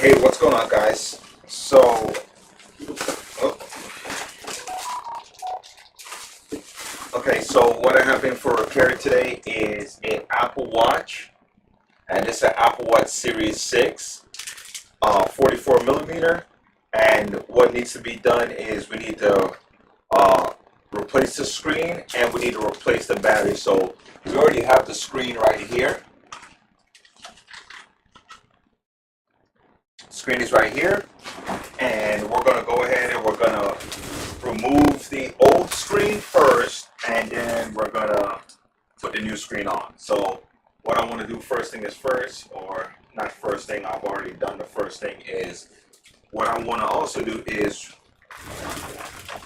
Hey, what's going on, guys? So, oh, okay, so what I have in for repair today is an Apple Watch, and it's an Apple Watch Series 6, 44 millimeter. And what needs to be done is we need to replace the screen and we need to replace the battery. So, we already have the screen right here. Screen is right here, and we're going to go ahead and we're going to remove the old screen first, and then we're going to put the new screen on. So what I want to do first thing is first, or not first thing, I've already done the first thing, is what I want to also do is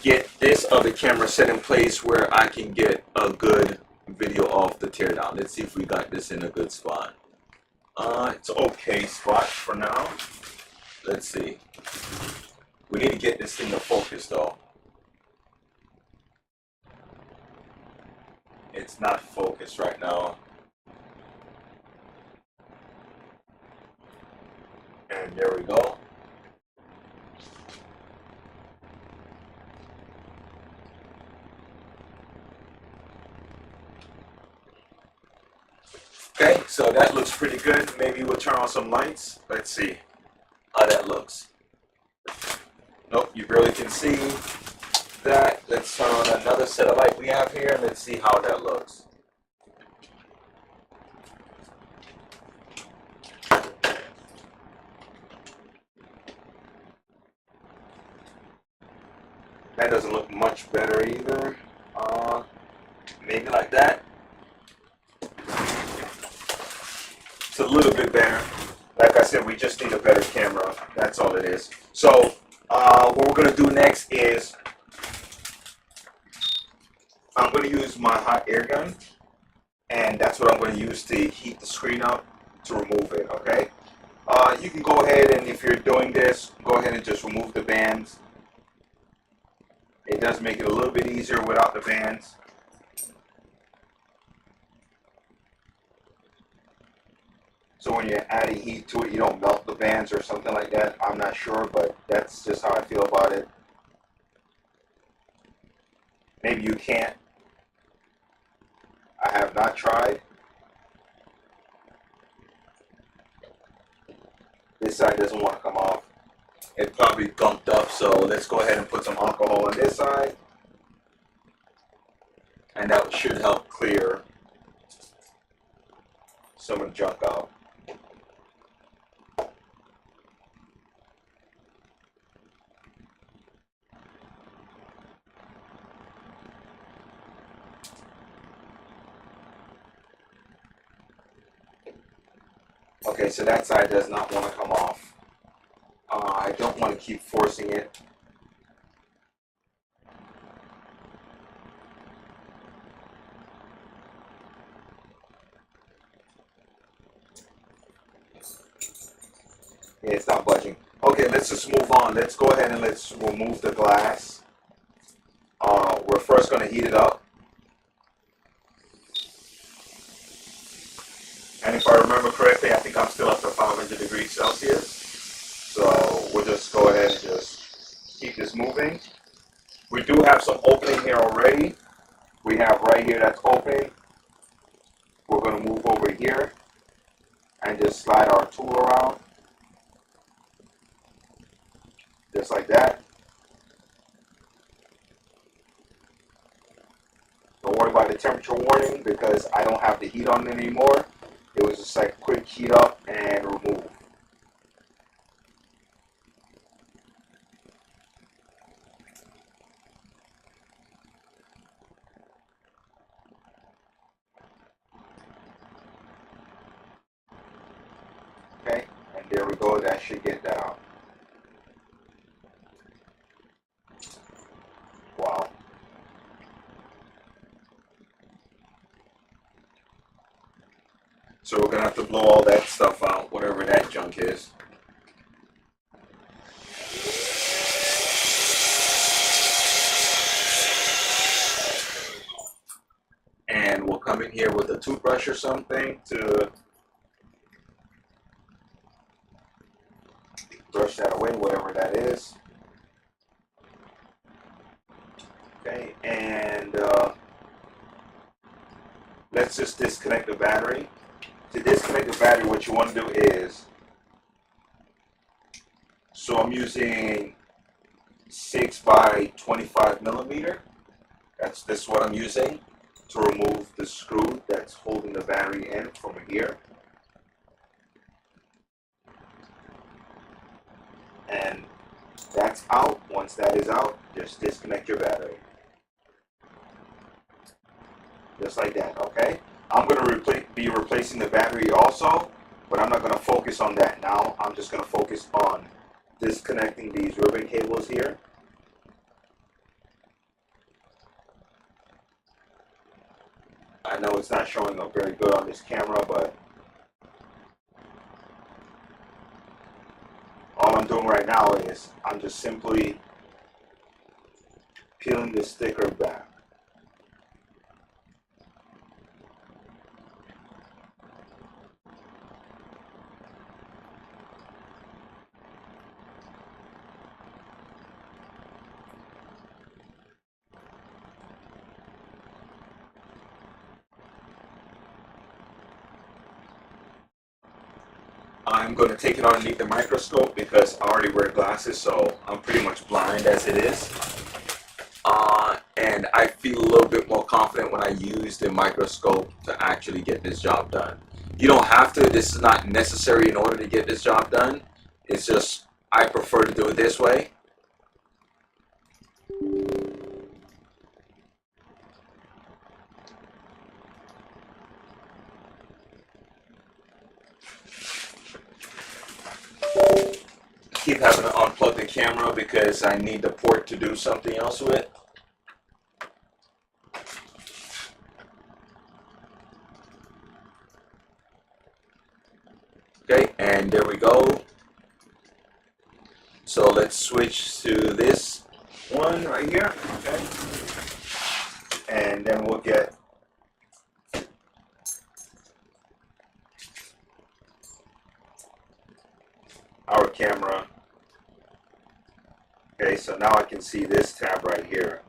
get this other camera set in place where I can get a good video of the teardown. Let's see if we got this in a good spot. It's okay spot for now. Let's see. We need to get this thing to focus though. It's not focused right now. And there we go. Okay, so that looks pretty good. Maybe we'll turn on some lights. Let's see how that looks. Nope, you barely can see that. Let's turn on another set of light we have here and let's see how that looks. That doesn't look much better either. Maybe like that. It's a little bit better. Like I said, we just need a better camera. That's all it is. So what we're going to do next is I'm going to use my hot air gun, and that's what I'm going to use to heat the screen up to remove it, okay? You can go ahead and if you're doing this, go ahead and just remove the bands. It does make it a little bit easier without the bands. So when you're adding heat to it, you don't melt the bands or something like that. I'm not sure, but that's just how I feel about it. Maybe you can't. I have not tried. This side doesn't want to come off. It probably gunked up, so let's go ahead and put some alcohol on this side. And that should help clear some of the junk out. Okay, so that side does not want to come off. I don't want to keep forcing it. Yeah, it's not budging. Okay, let's just move on. Let's go ahead and let's remove the glass. We're first going to heat it up. And if I remember correctly, I think I'm still up to 500 degrees Celsius. So we'll just go ahead and just keep this moving. We do have some opening here already. We have right here that's open. We're going to move over here and just slide our tool around. Just like that. Don't worry about the temperature warning because I don't have the heat on it anymore. It was just like quick heat up and remove. Okay, and there we go. That should get that out. Wow. So we're going to have to blow all that stuff out, whatever that junk is. And we'll come in here with a toothbrush or something to where that is. Okay, and let's just disconnect the battery. To disconnect the battery, what you want to do is, so I'm using 6 by 25 millimeter. This is what I'm using to remove the screw that's holding the battery in from here. And that's out. Once that is out, just disconnect your battery. Just like that, okay? I'm going to be replacing the battery also, but I'm not going to focus on that now. I'm just going to focus on disconnecting these ribbon cables here. I know it's not showing up very good on this camera, but all I'm doing right now is I'm just simply peeling the sticker back. I'm going to take it underneath the microscope because I already wear glasses, so I'm pretty much blind as it is. And I feel a little bit more confident when I use the microscope to actually get this job done. You don't have to. This is not necessary in order to get this job done. It's just I prefer to do it this way. Keep having to unplug the camera because I need the port to do something else with. Okay, and there we go. So let's switch to this one right here, okay? And then we'll get our camera. Okay, so now I can see this tab right here.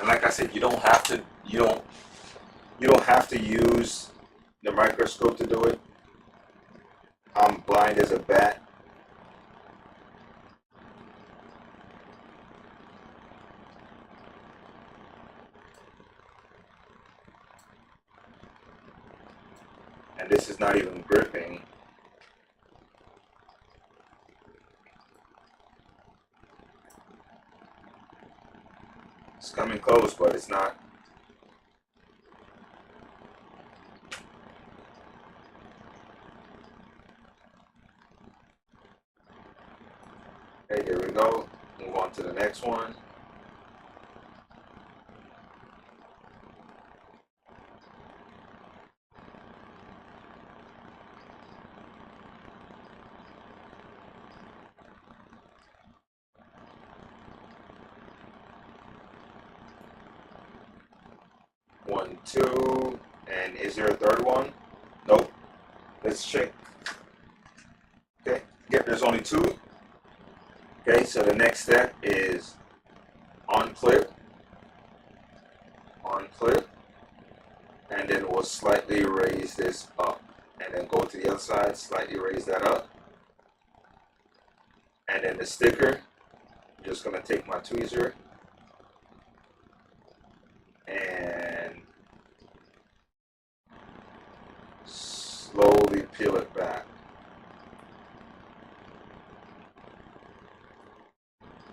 And like I said, you don't have to use the microscope to do it. I'm blind as a bat. And this is not even gripping. It's coming close, but it's not. Okay, there we go. Move on to the next one. One, two, and is there a third one? Nope. Let's check. Okay, yep, there's only two. Okay, so the next step is unclip, and then we'll slightly raise this up, and then go to the other side, slightly raise that up, and then the sticker, I'm just going to take my tweezer and slowly peel it back.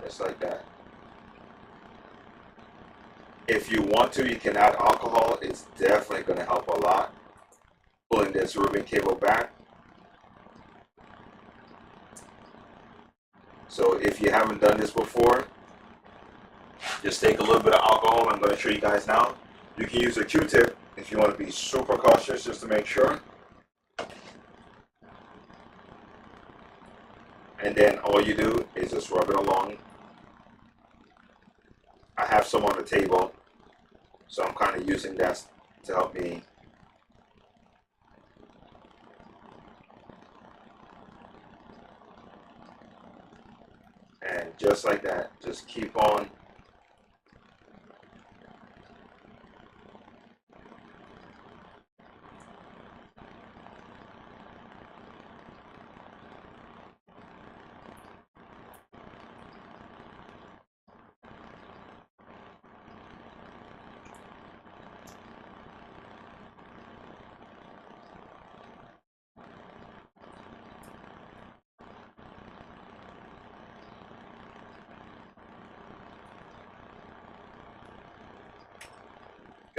Just like that. If you want to, you can add alcohol. It's definitely going to help a lot. Pulling this ribbon cable back. So if you haven't done this before, just take a little bit of alcohol. I'm going to show you guys now. You can use a Q-tip if you want to be super cautious, just to make sure. And then all you do is just rub it along. I have some on the table, so I'm kind of using that to help me And just like that, just keep on.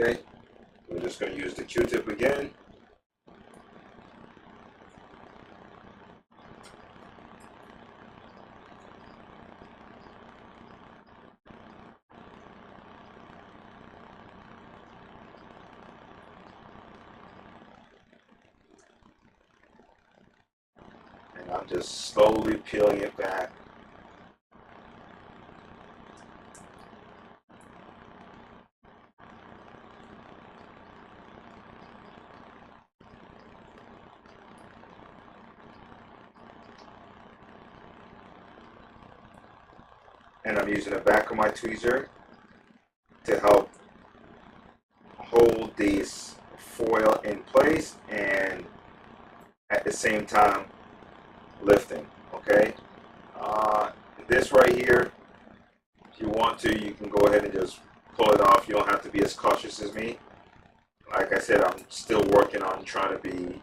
Okay, we're just going to use the Q-tip again. And I'm just slowly peeling it back. And I'm using the back of my tweezer to help hold this foil in place and at the same time lifting. Okay, this right here, if you want to, you can go ahead and just pull it off. You don't have to be as cautious as me. Like I said, I'm still working on trying to be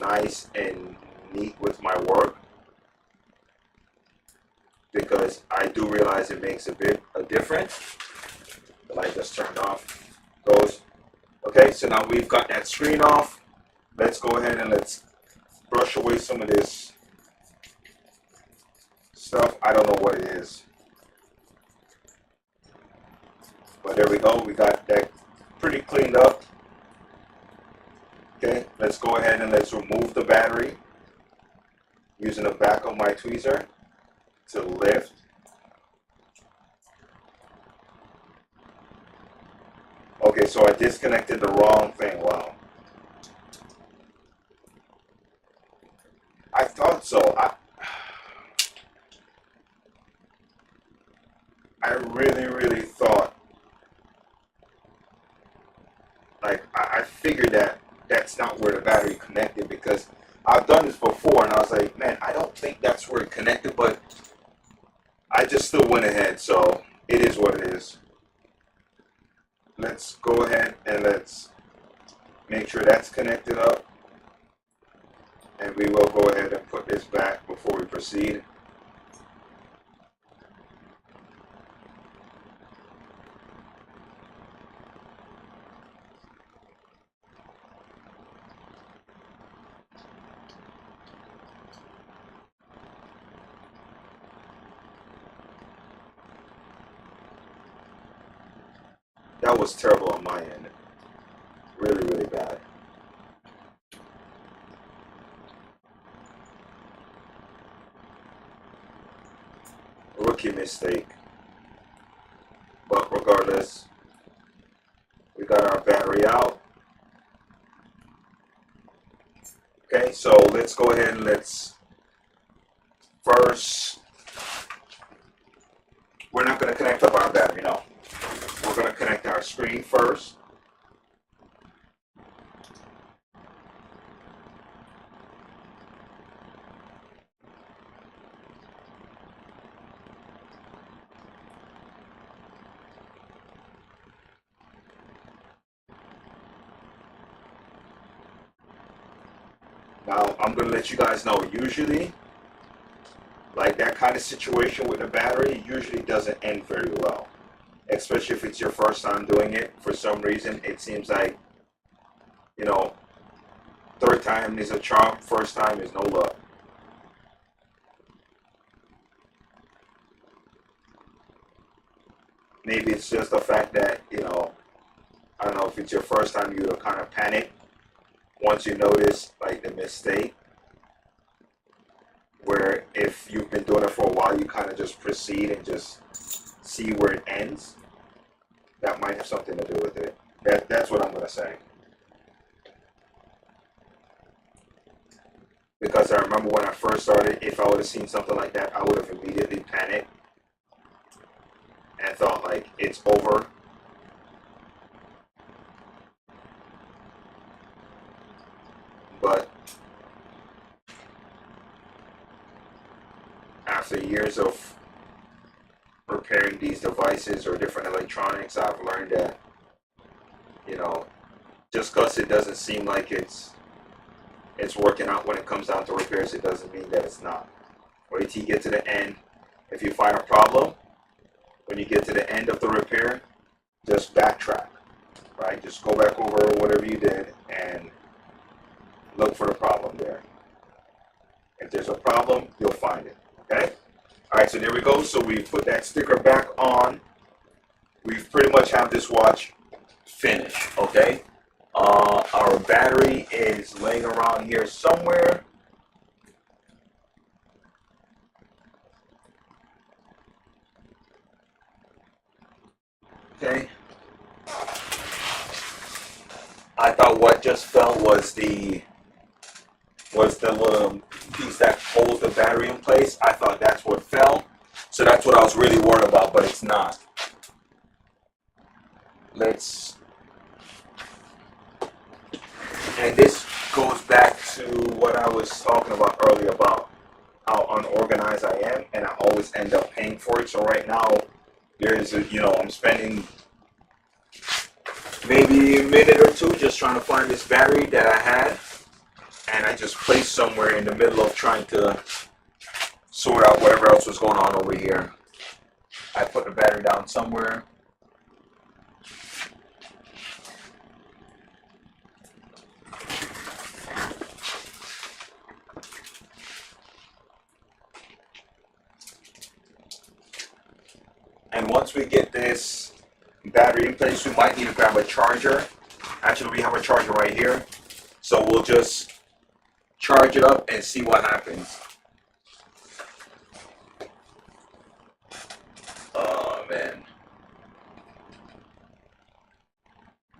nice and neat with my work, because I do realize it makes a difference. The light just turned off. Goes. Okay, so now we've got that screen off. Let's go ahead and let's brush away some of this stuff. I don't know what it is. But there we go. We got that pretty cleaned up. Okay, let's go ahead and let's remove the battery using the back of my tweezer to lift. Okay, so I disconnected the wrong thing. Wow. I thought so. I really thought, like, I figured that that's not where the battery connected, because I've done this before and I was like, man, I don't think that's where it connected, but I just still went ahead, so it is what it is. Let's go ahead and let's make sure that's connected up, and we will go ahead and put this back before we proceed. That was terrible on my end. Really bad. Rookie mistake. But regardless, we got our battery out. Okay, so let's go ahead and let's first, we're not going to connect up our battery, no. We're going to connect our screen first. Now, I'm going to let you guys know, usually, like that kind of situation with the battery usually doesn't end very well. Especially if it's your first time doing it. For some reason, it seems like, you know, third time is a charm, first time is no luck. Maybe it's just the fact that, you know, I don't know if it's your first time, you kind of panic once you notice like the mistake, where if you've been doing it for a while, you kind of just proceed and just see where it ends. That might have something to do with it. That's what I'm going to say. because I remember when I first started, if I would have seen something like that, I would have immediately panicked and thought like it's over. But after years of repairing these devices or different electronics, I've learned that, you know, just because it doesn't seem like it's working out when it comes down to repairs, it doesn't mean that it's not. Wait till you get to the end. If you find a problem, when you get to the end of the repair, just backtrack, right? Just go back over whatever you did and look for the problem there. If there's a problem, you'll find it, okay? All right, so there we go. So we put that sticker back on. We've pretty much have this watch finished, okay? Our battery is laying around here somewhere. Okay. I thought what just fell was the little piece that holds the battery in place. I thought that's what fell. So that's what I was really worried about, but it's not. And this goes back to what I was talking about earlier about how unorganized I am, and I always end up paying for it. So right now, I'm spending maybe a minute or two just trying to find this battery that I had, and I just placed somewhere in the middle of trying to sort out whatever else was going on over here. I put the battery down somewhere. And once we get this battery in place, we might need to grab a charger. Actually, we have a charger right here. So we'll just charge it up and see what happens. Oh, man.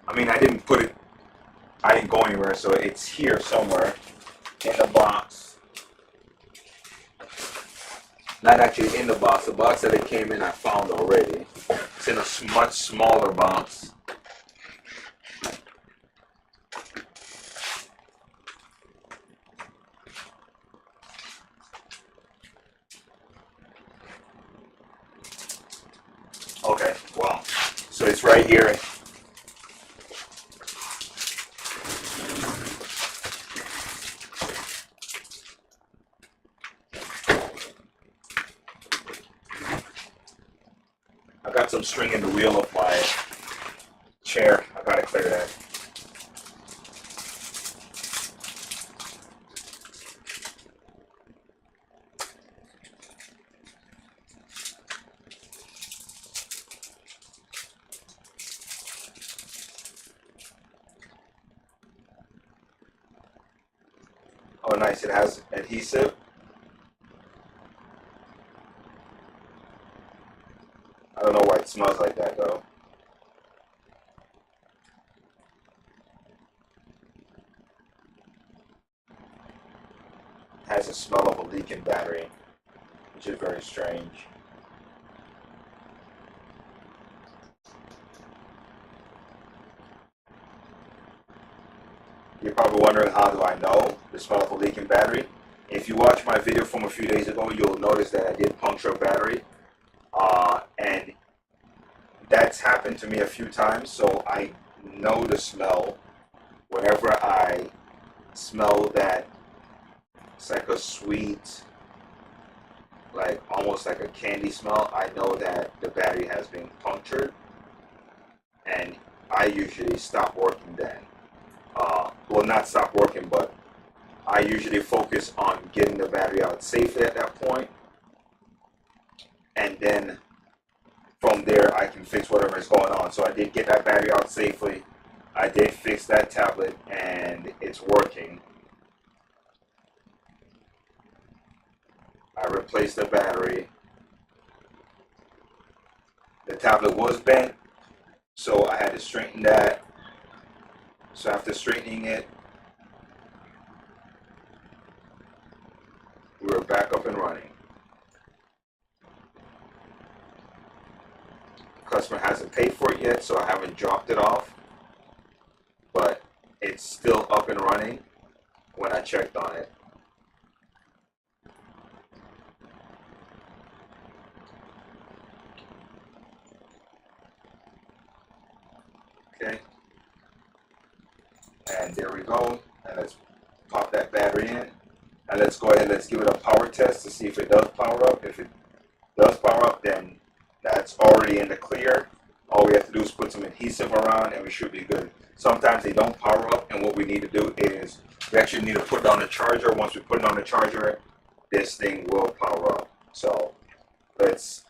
I mean, I didn't go anywhere, so it's here somewhere in the box. Not actually in the box that it came in I found already. It's in a much smaller box. Okay, well, so it's right here. I got some string in the wheel of my chair. I gotta clear that. Oh, nice. It has adhesive. I don't know why it smells like that, though. It has a smell of a leaking battery, which is very strange. You're probably wondering, how do I know the smell of a leaking battery? If you watch my video from a few days ago, you'll notice that I did puncture a battery. And that's happened to me a few times, so I know the smell. Whenever I smell that, it's like a sweet, like almost like a candy smell, I know that the battery has been punctured, and I usually stop working then. Well, not stop working, but I usually focus on getting the battery out safely at that point, and then from there I can fix whatever is going on. So I did get that battery out safely. I did fix that tablet, and it's working. I replaced the battery. The tablet was bent, so I had to straighten that. So after straightening it, We're back up and running. Customer hasn't paid for it yet, so I haven't dropped it off, but it's still up and running when I checked on it. Okay, and there we go. And let's pop that battery in, and let's go ahead and let's give it a power test to see if it does power up. If it does power up, then that's already in the clear. All we have to do is put some adhesive around and we should be good. Sometimes they don't power up, and what we need to do is we actually need to put it on the charger. Once we put it on the charger, this thing will power up. So let's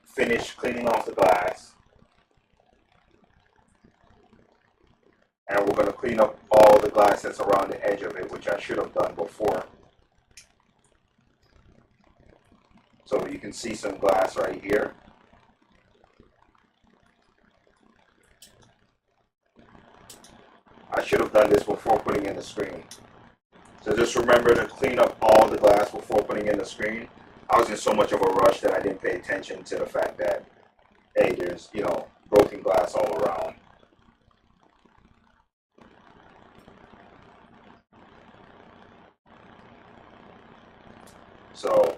finish cleaning off the glass. And we're going to clean up all the glass that's around the edge of it, which I should have done before. So you can see some glass right here. I should have done this before putting in the screen. So just remember to clean up all the glass before putting in the screen. I was in so much of a rush that I didn't pay attention to the fact that, hey, there's, broken glass all around. So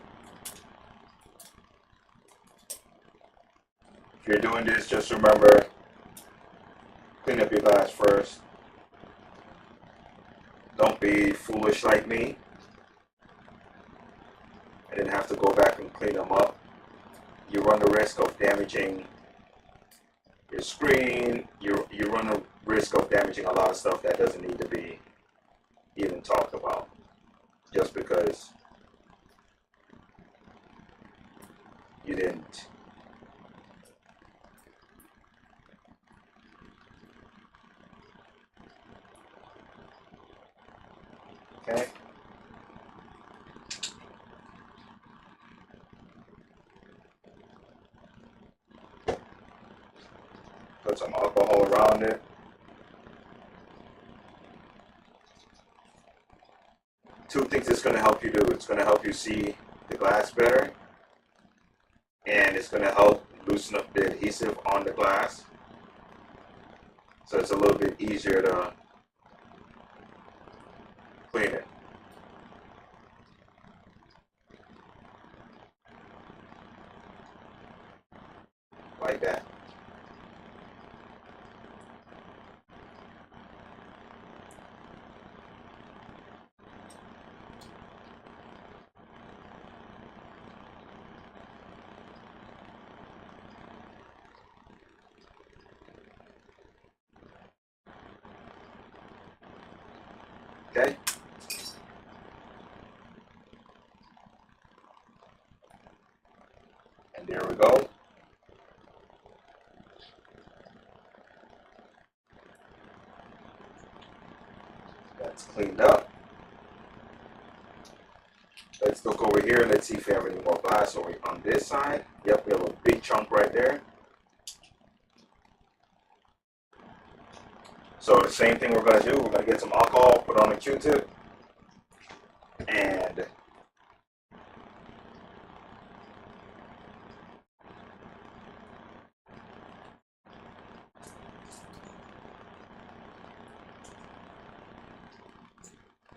if you're doing this, just remember, clean up your glass first. Don't be foolish like me and then have to go back and clean them up. You run the risk of damaging your screen. You run the risk of damaging a lot of stuff that doesn't need to be even talked about just because you didn't. Okay. Put some alcohol around it. Two things it's going to help you do. It's going to help you see the glass better, and it's going to help loosen up the adhesive on the glass, so it's a little bit easier to clean it. Like that. Okay. And there we go. That's cleaned up. Let's look over here. Let's see if we have any more glass over on this side. Yep, we have a big chunk right there. So the same thing we're going to do. We're going to get some alcohol, put on a Q-tip, and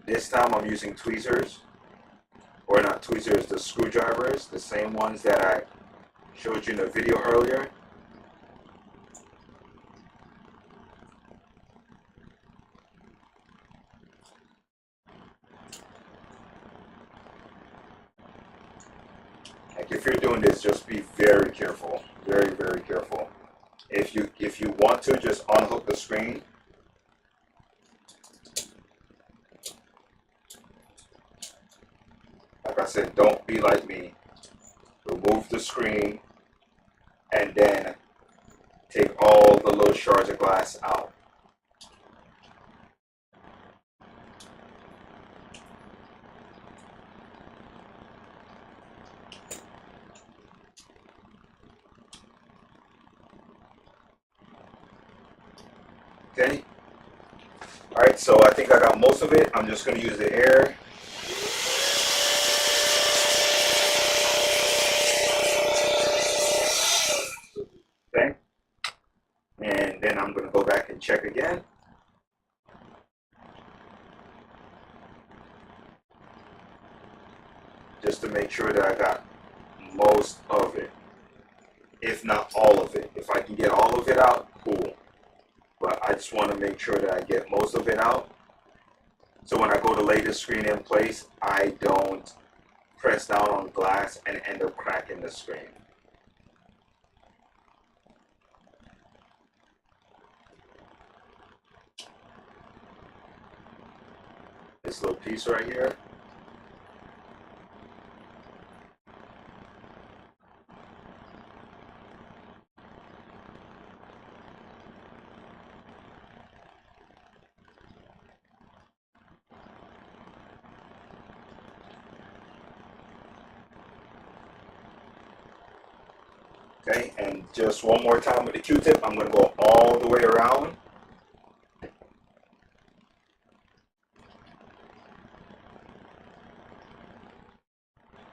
this time I'm using tweezers, or not tweezers, the screwdrivers, the same ones that I showed you in the video earlier. Like if you're doing this, just be very careful, very, very careful. If you want to, just unhook the screen. Like I said, don't be like me. Remove the screen and then take all the little shards of glass out. Okay. All right, so I think I got most of it. I'm just going to use the air go back and check again. Just to make sure that I got most of it, if not all of it. If I can get all of it out, cool. But I just want to make sure that I get most of it out. So when I go to lay the screen in place, I don't press down on glass and end up cracking the screen. This little piece right here. Okay, and just one more time with the Q-tip, I'm going to go all the way around.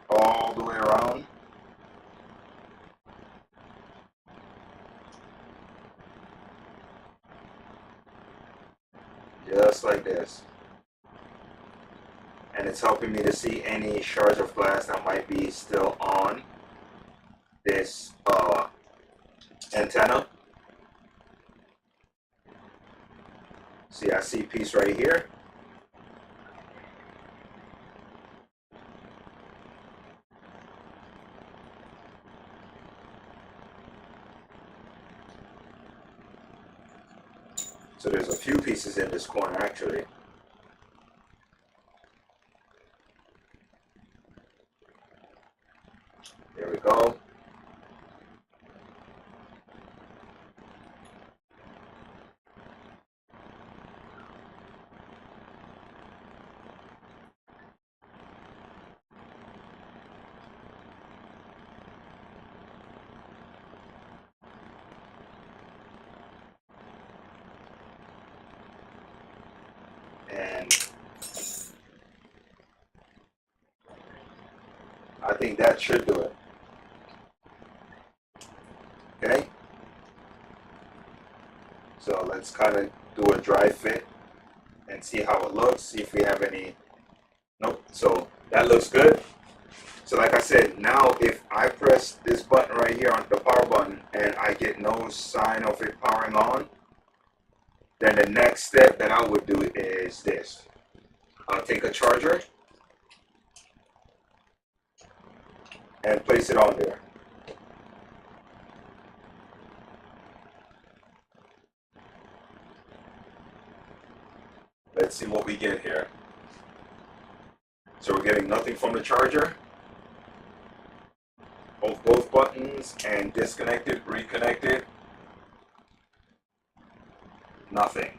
All the way around. Just like this. And it's helping me to see any shards of glass that might be still on this antenna. See, I see a piece right here. So there's a few pieces in this corner actually. There we go. And I think that should do it. Okay. So let's kind of do a dry fit and see how it looks. See if we have any. Nope. So that looks good. So like I said, now if I press this button right here on the power button and I get no sign of it powering on, then the next step that I would do is this. I'll take a charger and place it on there. Let's see what we get here. So we're getting nothing from the charger. Hold both buttons and disconnected, reconnected. Nothing.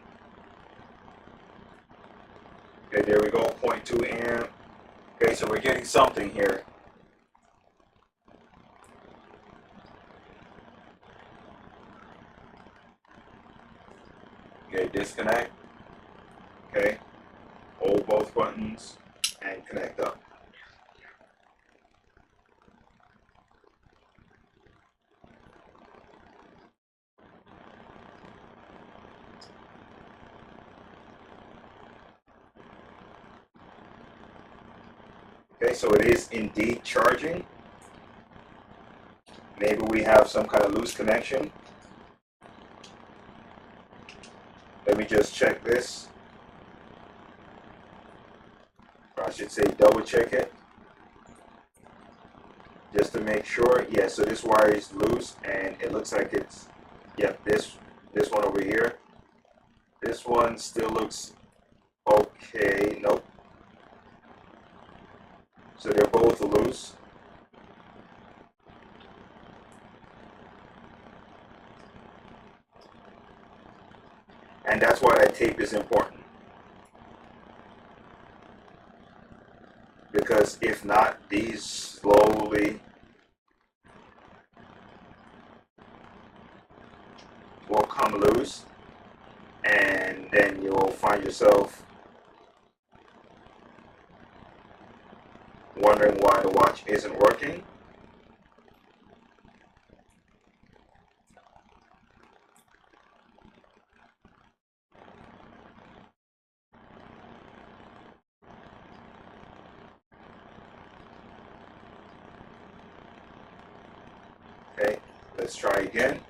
Okay, there we go, 0.2 amp. Okay, so we're getting something here. Okay, disconnect. Okay, hold both buttons and connect up. Okay, so it is indeed charging. Maybe we have some kind of loose connection. Let me just check this. Or I should say double check it. Just to make sure. Yeah, so this wire is loose and it looks like it's, yeah, this one over here. This one still looks okay. Nope. So they're both loose. And that's why that tape is important. Because if not, these slowly will come loose. And then you'll find yourself wondering why the watch isn't working. Okay, let's try again.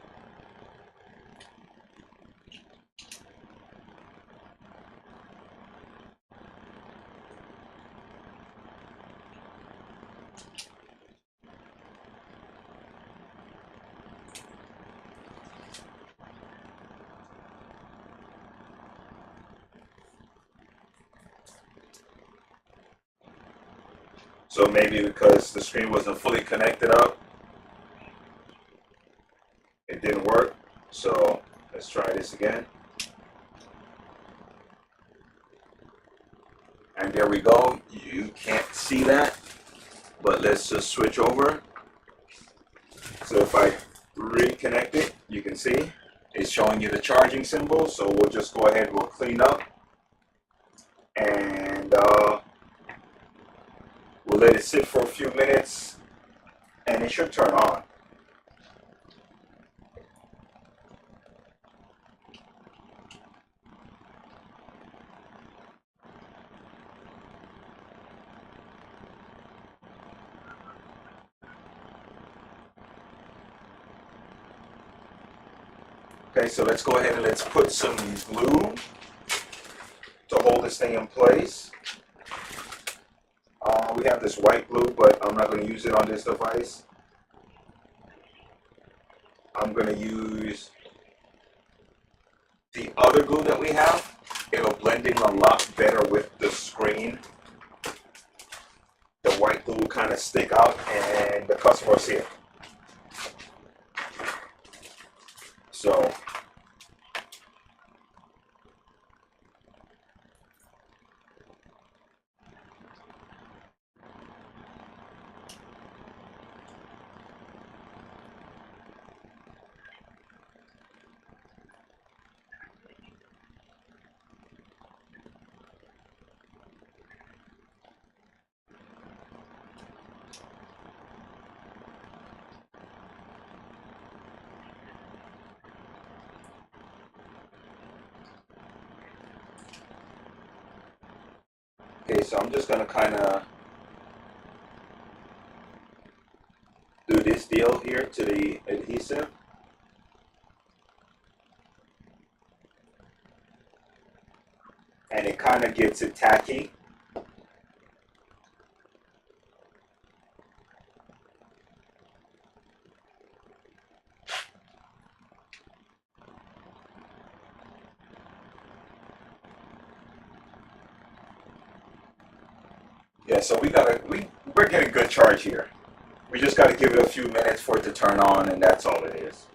So maybe because the screen wasn't fully connected up, it didn't work. So let's try this again. And there we go. You can't see that, but let's just switch over. So if I reconnect it, you can see it's showing you the charging symbol. So we'll just go ahead, we'll clean up, and we'll let it sit for a few minutes, and it should turn on. Okay, so let's go ahead and let's put some glue to hold this thing in place. We have this white glue, but I'm not going to use it on this device. I'm going to use the other glue that we have. It'll blend in a lot better with the screen. The white glue will kind of stick out and the customer will see it. So okay, so I'm just going to kind of do this deal here to the adhesive. And it kind of gets it tacky. Yeah, so we're getting good charge here. We just got to give it a few minutes for it to turn on, and that's all it is.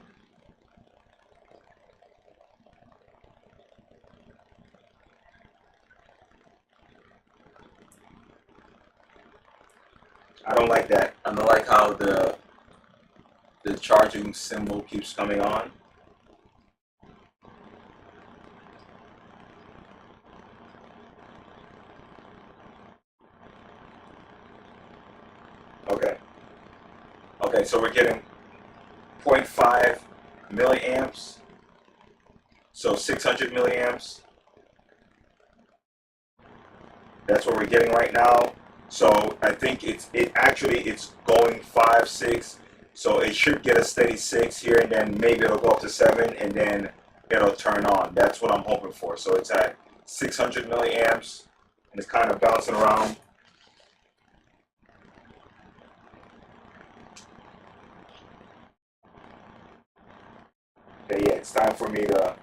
I don't like that. I don't like how the charging symbol keeps coming on. Okay. Okay, so we're getting 0.5 milliamps. So 600 milliamps. That's what we're getting right now. So I think it's going 5, 6. So it should get a steady 6 here, and then maybe it'll go up to 7, and then it'll turn on. That's what I'm hoping for. So it's at 600 milliamps, and it's kind of bouncing around. Okay, yeah, it's time for me to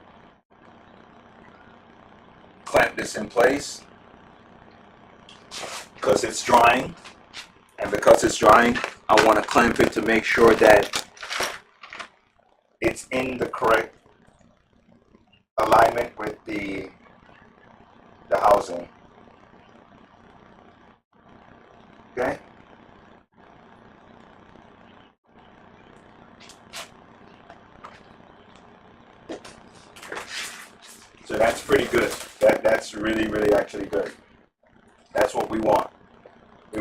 clamp this in place because it's drying. And because it's drying, I want to clamp it to make sure that it's in the correct alignment with the housing. Okay? So that's pretty good. That's really, really actually good. That's what we want. We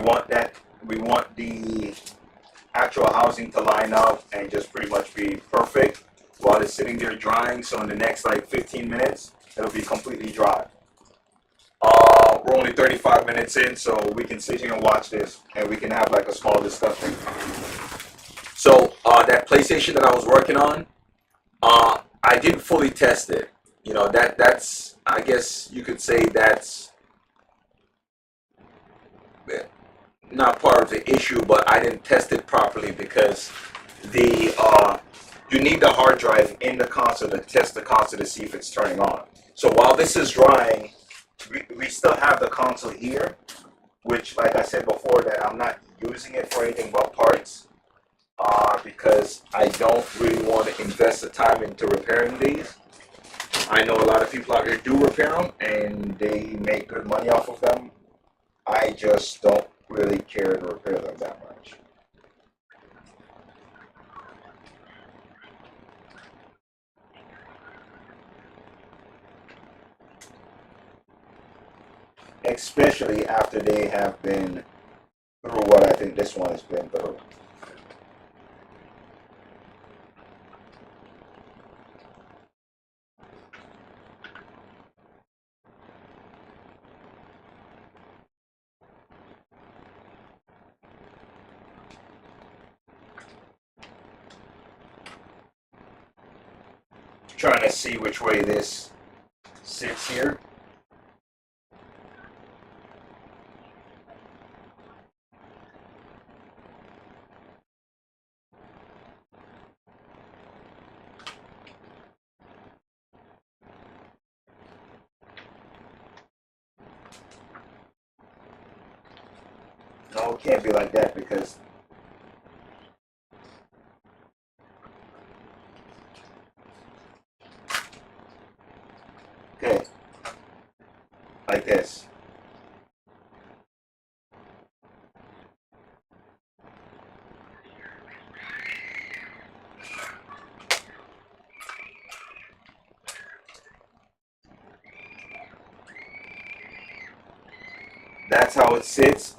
want the actual housing to line up and just pretty much be perfect while it's sitting there drying. So in the next like 15 minutes, it'll be completely dry. We're only 35 minutes in, so we can sit here and watch this and we can have like a small discussion. So that PlayStation that I was working on, I didn't fully test it. You know, that's, I guess you could say that's not part of the issue, but I didn't test it properly because the you need the hard drive in the console to test the console to see if it's turning on. So while this is drying, we still have the console here, which, like I said before, that I'm not using it for anything but parts, because I don't really want to invest the time into repairing these. I know a lot of people out there do repair them and they make good money off of them. I just don't really care to repair them that much. Especially after they have been through what I think this one has been through. Trying to see which way this sits here. No, it can't be like that because okay, like this. That's how it sits.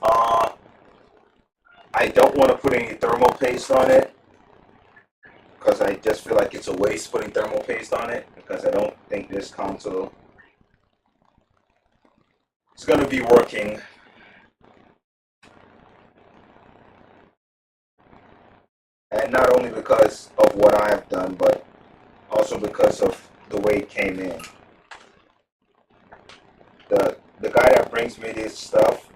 I don't want to put any thermal paste on it because I just feel like it's a waste putting thermal paste on it because I don't think this console is going to be working. And not only because of what I have done, but also because of the way it came in. The guy that brings me this stuff,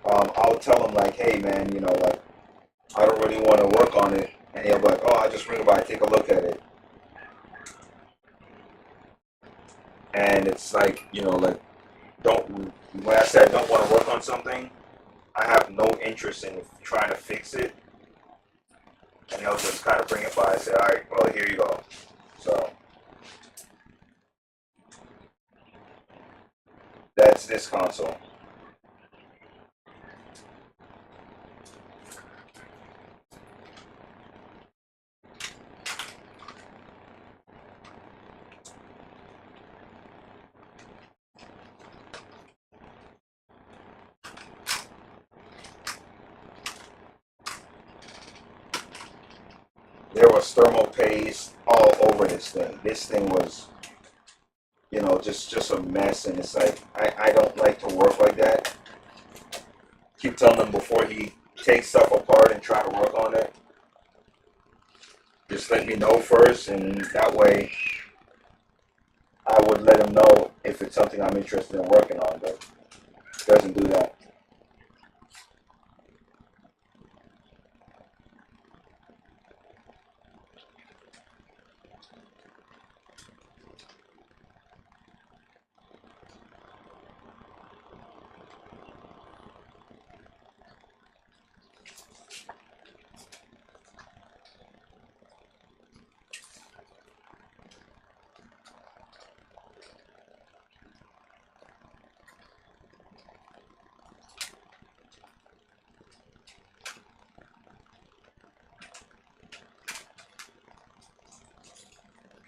I'll tell him like, hey man, you know, like I don't really want to work on it, and he'll be like, oh, I just bring it by, take a look at it, and it's like, you know, like don't when I said I don't want to work on something, I have no interest in trying to fix it, and he'll just kind of bring it by and say, all right, well here you go. So that's this console. There was thermal paste all over this thing. This thing was, you know, just a mess, and it's like I don't like to work like that. Keep telling him before he takes stuff apart and try to work on it, just let me know first, and that way I would let him know if it's something I'm interested in working on, but it doesn't do that.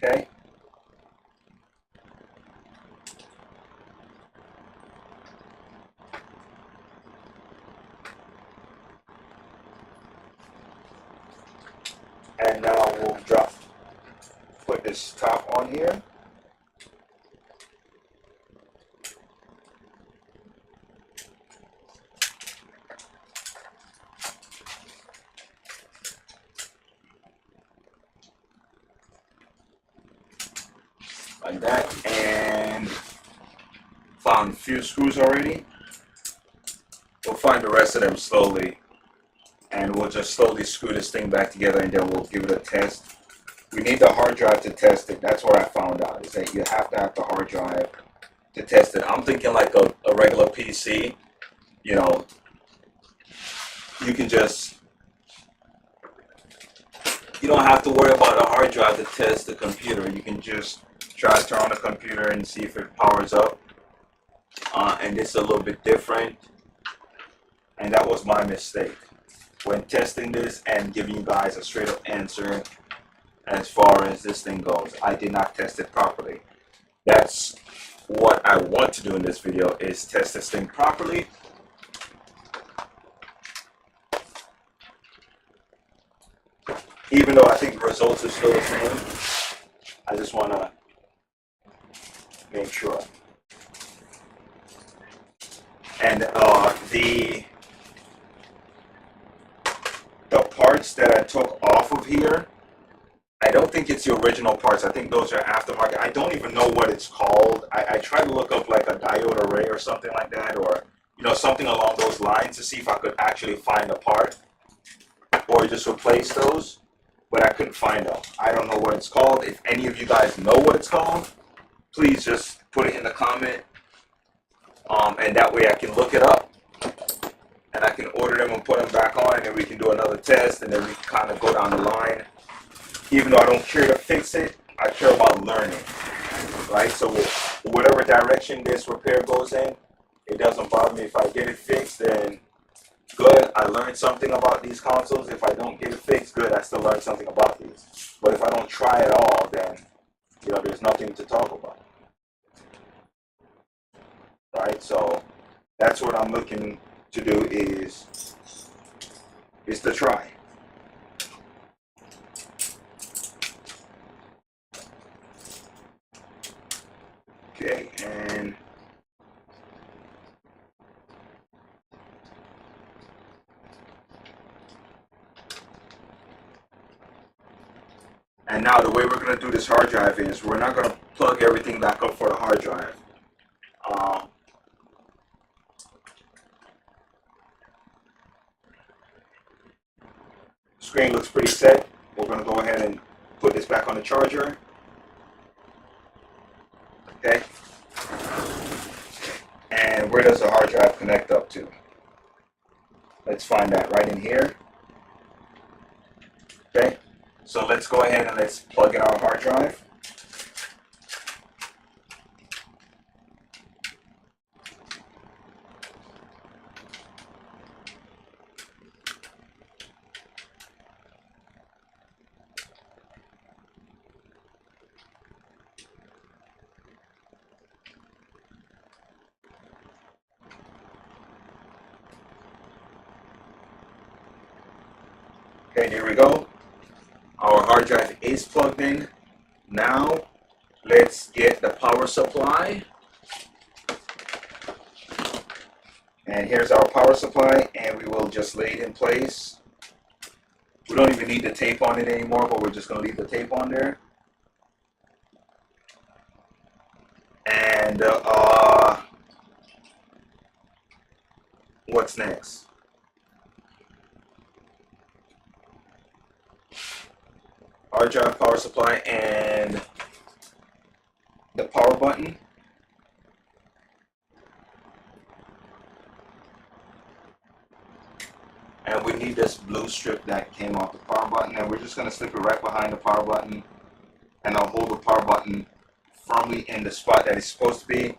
Okay? And now we'll put this top on here. like that, and found a few screws already. We'll find the rest of them slowly, and we'll just slowly screw this thing back together, and then we'll give it a test. We need the hard drive to test it. That's what I found out, is that you have to have the hard drive to test it. I'm thinking like a regular PC, you know, you can just, you don't have to worry about a hard drive to test the computer. You can just try to turn on the computer and see if it powers up. And it's a little bit different. And that was my mistake when testing this and giving you guys a straight up answer as far as this thing goes. I did not test it properly. That's what I want to do in this video, is test this thing properly. Even though I think the results are still the same, I just want to make sure. And the parts that I took off of here, I don't think it's the original parts. I think those are aftermarket. I don't even know what it's called. I tried to look up like a diode array or something like that, or something along those lines, to see if I could actually find a part or just replace those, but I couldn't find them. I don't know what it's called. If any of you guys know what it's called, please just put it in the comment, and that way I can look it up and I can order them and put them back on, and then we can do another test, and then we can kind of go down the line. Even though I don't care to fix it, I care about learning, right? So whatever direction this repair goes in, it doesn't bother me. If I get it fixed, then good, I learned something about these consoles. If I don't get it fixed, good, I still learned something about these. But if I don't try at all, then there's nothing to talk about, right? So that's what I'm looking to do, is to try. Okay, and now the way we're going to do this hard drive is we're not going to plug everything back up for the hard drive. Screen looks pretty set. We're going to go ahead and put this back on the charger. Okay. And where does the hard drive connect up to? Let's find that right in here. Okay. So let's go ahead and let's plug in our hard drive. Okay, here we go. Our hard drive is plugged in. Now, let's get the power supply. And here's our power supply, and we will just lay it in place. We don't even need the tape on it anymore, but we're just going to leave the tape on there. And what's next? Hard drive, power supply, and the power button. And we need this blue strip that came off the power button, and we're just going to slip it right behind the power button, and I'll hold the power button firmly in the spot that it's supposed to be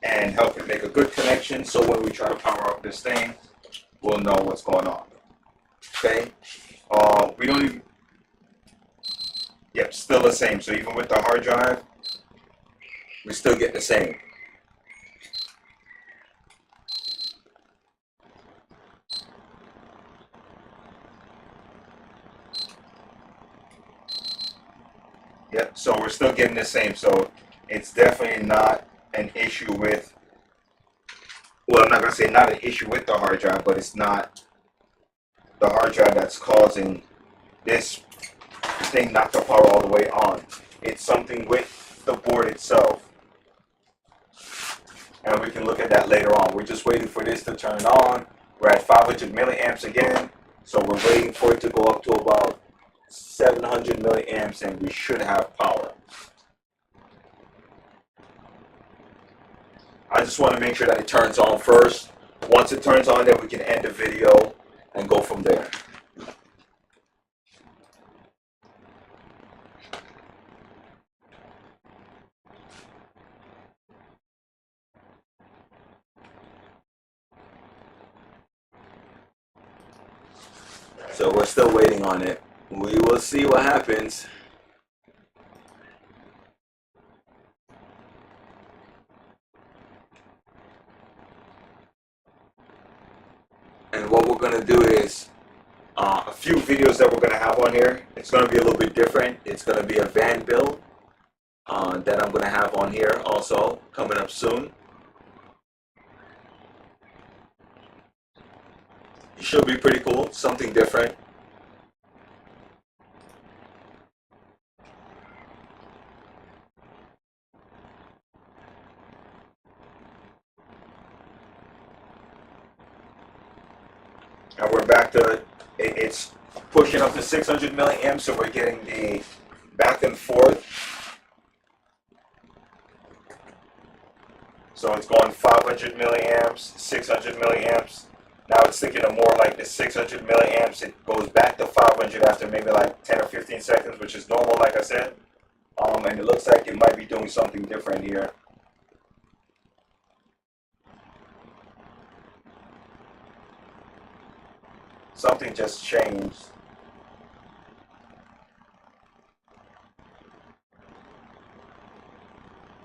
and help it make a good connection, so when we try to power up this thing, we'll know what's going on. Okay? We don't even... Yep, still the same. So even with the hard drive, we still get the same. Yep, so we're still getting the same. So it's definitely not an issue with, well, I'm not going to say not an issue with the hard drive, but it's not the hard drive that's causing this thing not to power all the way on. It's something with the board itself. And we can look at that later on. We're just waiting for this to turn on. We're at 500 milliamps again. So we're waiting for it to go up to about 700 milliamps and we should have power. I just want to make sure that it turns on first. Once it turns on, then we can end the video and go from there. So we're still waiting on it. We will see what happens. And what we're going to do is a few videos that we're going to have on here. It's going to be a little bit different. It's going to be a van build that I'm going to have on here also coming up soon. It should be pretty cool, something different. And we're back to, it's pushing up to 600 milliamps, so we're getting the back and forth. So it's going 500 milliamps, 600 milliamps. Now it's thinking of more like the 600 milliamps. It goes back to 500 after maybe like 10 or 15 seconds, which is normal, like I said. And it looks like it might be doing something different here. Something just changed.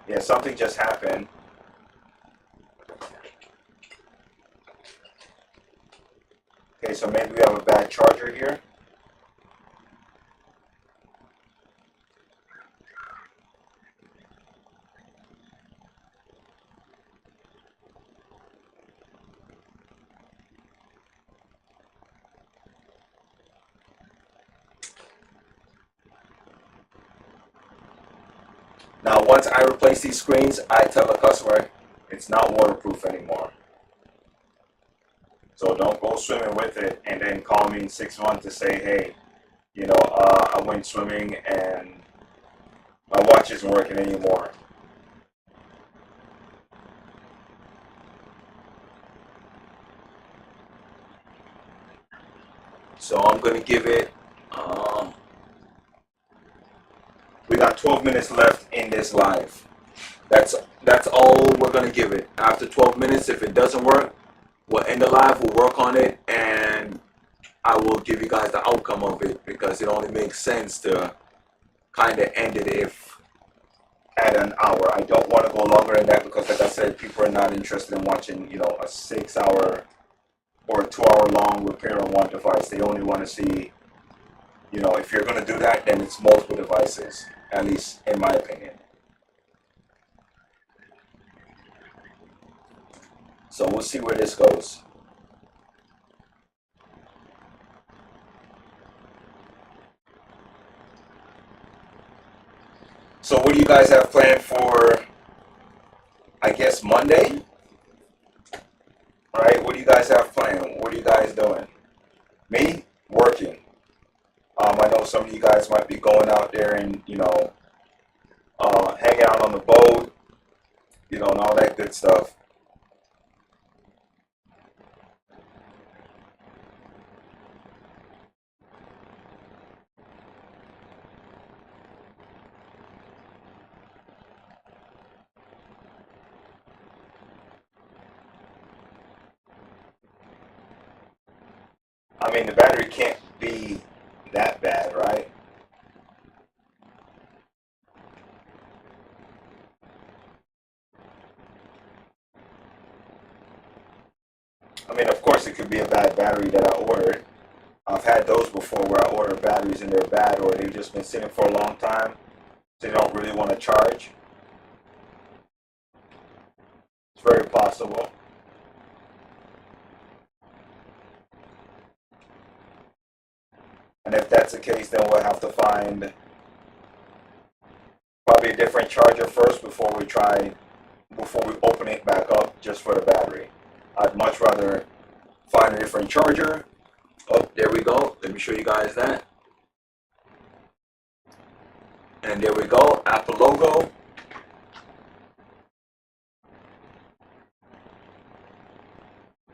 Yeah, something just happened. Okay, so maybe we have a bad charger here. Now, once I replace these screens, I tell the customer it's not waterproof anymore. So don't go swimming with it and then call me in 6 months to say, hey, you know, I went swimming and my watch isn't working anymore. So I'm going to give it, we got 12 minutes left in this live. That's all we're going to give it. After 12 minutes, if it doesn't work, we'll end the live, we'll work on it, and I will give you guys the outcome of it, because it only makes sense to kind of end it if at an hour. I don't want to go longer than that because, like I said, people are not interested in watching, you know, a 6 hour or a 2 hour long repair on one device. They only want to see, you know, if you're going to do that, then it's multiple devices, at least in my opinion. So we'll see where this goes. So what do you guys have planned for, I guess, Monday? All right, what do you guys have planned? What are you guys doing? Me? Working. I know some of you guys might be going out there and, you know, hanging out on the boat, you know, and all that good stuff. I mean, the battery can't be that bad, right? I mean, of course, it could be a bad battery that I ordered. I've had those before where I order batteries and they're bad, or they've just been sitting for a long time. So they don't really want to charge. It's very possible. And if that's the case, then we'll have to find probably a different charger first before we open it back up just for the battery. I'd much rather find a different charger. Oh, there we go. Let me show you guys that. And there we go, Apple logo.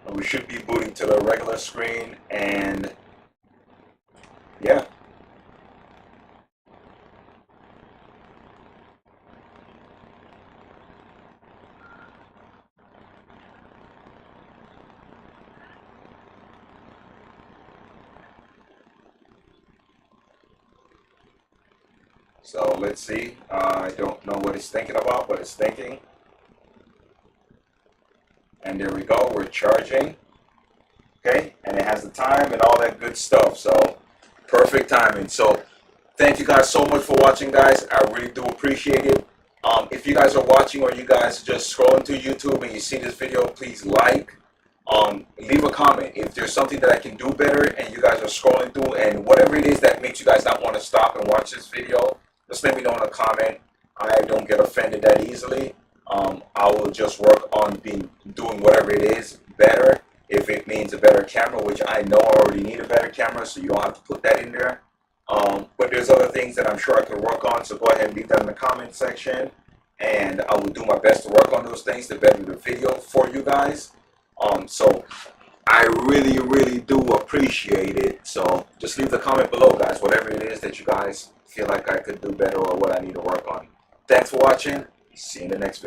And we should be booting to the regular screen, and yeah. So let's see. I don't know what it's thinking about, but it's thinking. And there we go. We're charging. Okay, and it has the time and all that good stuff. So perfect timing. So thank you guys so much for watching, guys. I really do appreciate it. If you guys are watching or you guys are just scrolling through YouTube and you see this video, please leave a comment. If there's something that I can do better and you guys are scrolling through and whatever it is that makes you guys not want to stop and watch this video, just let me know in a comment. I don't get offended that easily. I will just work on doing whatever it is better. If it means a better camera, which I know I already need a better camera, so you don't have to put that in there. But there's other things that I'm sure I could work on, so go ahead and leave that in the comment section, and I will do my best to work on those things to better the video for you guys. So I really, really do appreciate it. So just leave the comment below, guys, whatever it is that you guys feel like I could do better or what I need to work on. Thanks for watching. See you in the next video.